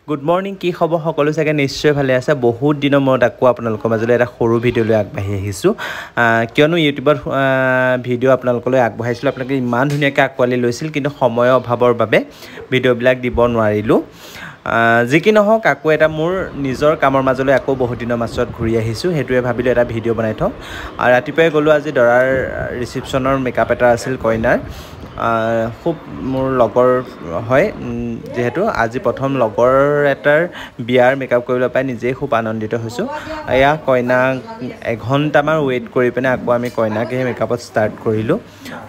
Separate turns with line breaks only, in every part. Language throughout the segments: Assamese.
গুড মৰ্নিং কি খবৰ সকলো চাগে নিশ্চয় ভালে আছে বহুত দিনৰ মূৰত আকৌ আপোনালোকৰ মাজলৈ এটা সৰু ভিডিঅ' লৈ আগবাঢ়ি আহিছোঁ কিয়নো ইউটিউবত ভিডিঅ' আপোনালোকলৈ আগবঢ়াইছিলোঁ আপোনালোকে ইমান ধুনীয়াকৈ আঁকোৱালি লৈছিল কিন্তু সময়ৰ অভাৱৰ বাবে ভিডিঅ'বিলাক দিব নোৱাৰিলোঁ যি কি নহওক আকৌ এটা মোৰ নিজৰ কামৰ মাজলৈ আকৌ বহুত দিনৰ মাজত ঘূৰি আহিছোঁ সেইটোৱে ভাবিলোঁ এটা ভিডিঅ' বনাই থওঁ আৰু ৰাতিপুৱাই গ'লোঁ আজি দৰাৰ ৰিচিপশ্যনৰ মেকআপ এটা আছিল কইনাৰ খুব মোৰ লগৰ হয় যেহেতু আজি প্ৰথম লগৰ এটাৰ বিয়াৰ মেকআপ কৰিবলৈ পাই নিজেই খুব আনন্দিত হৈছোঁ এয়া কইনাক এঘণ্টামান ৱেইট কৰি পিনে আকৌ আমি কইনাক সেই মেকআপত ষ্টাৰ্ট কৰিলোঁ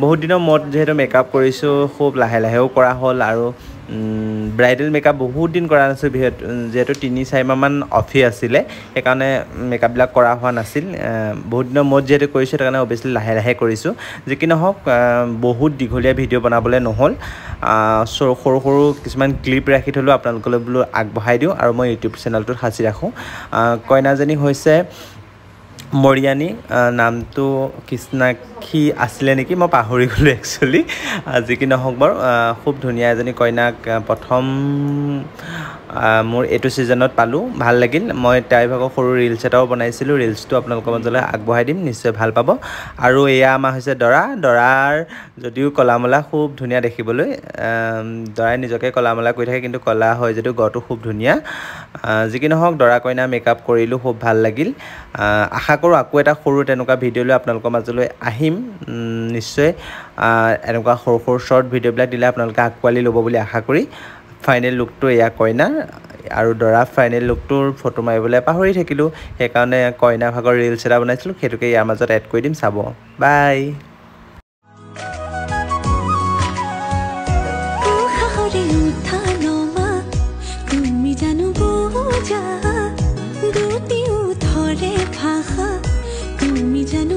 বহুত দিনৰ মূৰত যিহেতু মেকআপ কৰিছোঁ খুব লাহে লাহেও কৰা হ'ল আৰু ব্ৰাইডেল মেকআপ বহুত দিন কৰা নাছিল যিহেতু 3-4 মাহমান অফি আছিলে সেইকাৰণে মেকআপবিলাক কৰা হোৱা নাছিল বহুত দিনৰ মূৰত যিহেতু কৰিছোঁ সেইকাৰণে অভিয়াছলি লাহে লাহে কৰিছোঁ যি কি নহওক বহুত দীঘলীয়া ভিডিঅ' বনাবলৈ নহ'ল সৰু সৰু কিছুমান ক্লিপ ৰাখি থ'লোঁ আপোনালোকলৈ বোলো আগবঢ়াই দিওঁ আৰু মই ইউটিউব চেনেলটোত সাঁচি ৰাখোঁ কইনাজনী হৈছে মৰিয়ানী নামটো কৃষ্ণাক্ষী আছিলে নেকি মই পাহৰি গ'লোঁ একচুৱেলি যি কি নহওক বাৰু খুব ধুনীয়া এজনী কইনাক প্ৰথম মোৰ এইটো ছিজনত পালোঁ ভাল লাগিল মই তাইৰ ভাগৰ সৰু ৰিলছ এটাও বনাইছিলোঁ ৰিলছটো আপোনালোকৰ মাজলৈ আগবঢ়াই দিম নিশ্চয় ভাল পাব আৰু এয়া আমাৰ হৈছে দৰাৰ যদিও কলামলা খুব ধুনীয়া দেখিবলৈ দৰাই নিজকে কলামলা কৰি থাকে কিন্তু কলা হয় যদিও গড়টো খুব ধুনীয়া যি কি নহওক দৰা কইনা মেকআপ কৰিলোঁ খুব ভাল লাগিল আশা কৰোঁ আকৌ এটা সৰু তেনেকুৱা ভিডিঅ' লৈ আপোনালোকৰ মাজলৈ আহিম নিশ্চয় এনেকুৱা সৰু সৰু শ্বৰ্ট ভিডিঅ'বিলাক দিলে আপোনালোকে আঁকোৱালি ল'ব বুলি আশা কৰি ফাইনেল লুকটো এয়া কইনাৰ আৰু দৰা ফাইনেল লুকটোৰ ফটো মাৰিবলৈ পাহৰি থাকিলোঁ সেইকাৰণে কইনাৰ ভাগৰ ৰিলছ এটা বনাইছিলোঁ সেইটোকে ইয়াৰ মাজত এড কৰি দিম চাব বাই
তুমি জানো